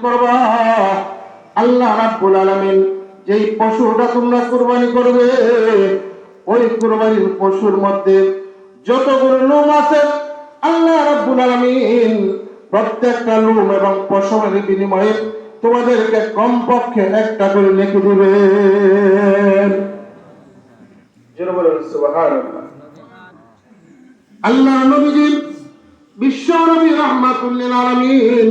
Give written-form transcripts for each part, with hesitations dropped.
করবা। আল্লাহ রাব্বুল আলামিন যেই পশুটা তোমরা কুরবানি করবে, ওই কুরবানির পশুর মধ্যে যতগুলো লোম আছে, আল্লাহ রাব্বুল আলামিন প্রত্যেকটা লোম এবং পশমের বিনিময়ে তোমাদেরকে কমপক্ষে একটা করে নেকি দিবেন। যেন বলেন সুবহানাল্লাহ। আল্লাহ নবীজি বিশ্ব নবী রাহমাতুল লিল আলামিন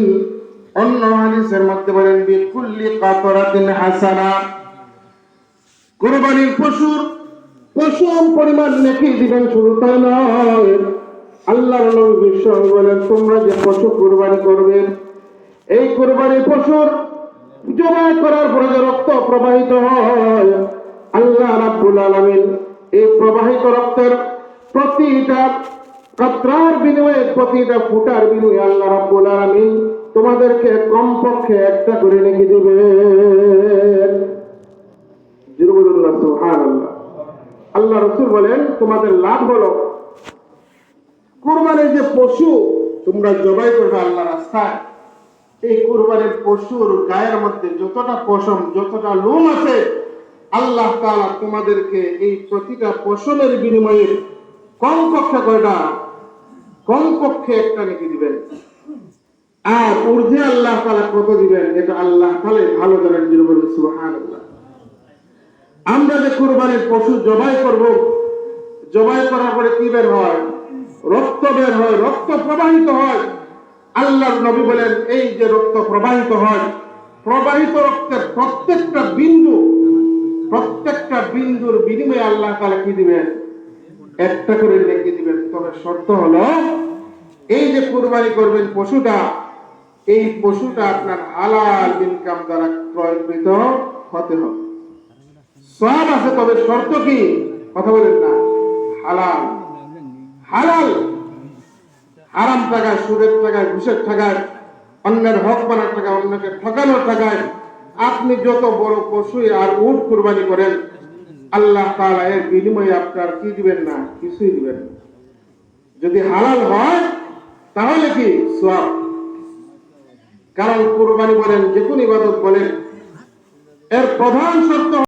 অন্য হাদিসের মধ্যে বলেন, বিকুল্লি কাতরাতিন হাসানা, কুরবানির পশুর পশম পরিমাণ নেকি দিবেন, শুধু তাই নয়, আল্লাহর নবী বিশ্ব বলেন, তোমরা যে পশু কুরবানি করবে, এই কুরবানির পশুর জবাই করার পরে যে রক্ত প্রবাহিত হয়, আল্লাহ রাব্বুল আলামিন এই প্রবাহিত রক্তের প্রতিটা কাতরার বিনিময়ে, প্রতিটা ফুটার বিনিময়ে আল্লাহ রাব্বুল আলামিন তোমাদেরকে কমপক্ষে একটা করে নেকি দিবেন। সুবহানাল্লাহ। আল্লাহ রাসূল বলেন, তোমাদের লাভ হলো কুরবানির যে পশু তোমরা জবাই করবে আল্লাহর রাস্তায়, এই কুরবানির পশুর গায়ের মধ্যে যতটা পশম, যতটা লোম আছে, আল্লাহ তাআলা তোমাদেরকে এই প্রতিটা পশমের বিনিময়ে কমপক্ষে কয়টা, কমপক্ষে একটা নেকি দিবেন। আর ঊর্ধ্বে আল্লাহ তাআলা কত দিবেন, এটা আল্লাহ তাআলা ভালো জানেন। সুবহানাল্লাহ। আমরা যে কুরবানির পশু জবাই করব, জবাই করার পরে কি বের হয়? রক্ত বের হয়, রক্ত প্রবাহিত হয়। আল্লাহর নবী বলেন, এই যে রক্ত প্রবাহিত হয়, প্রবাহিত রক্তের প্রত্যেকটা বিন্দু, প্রত্যেকটা বিন্দুর বিনিময়ে আল্লাহ তাআলা কি দিবেন? একটা করে নেকি দিবেন। তবে শর্ত হলো, এই যে কুরবানি করবেন পশুটা, এই পশুটা আপনার হালাল ইনকাম দ্বারা ক্রয়কৃত হতে হবে। সওয়াব আছে, তবে শর্ত কি? কথা বলেন না। হালাল। হালাল। হারাম টাকায়, সুদের টাকায়, ঘুষের টাকায়, অন্যের হক মানার টাকায়, অন্যকে ঠকানোর টাকায় আপনি যত বড় পশু আর উট কুরবানি করেন, আল্লাহ তাআলা এর বিনিময়ে আপনার কি দিবেন না? কিছুই দিবেন না। যদি হালাল হয় তাহলে কি সওয়াব। কারণ কুরবানি বলেন, যে কোন ইবাদত বলেন, এর প্রধান শর্ত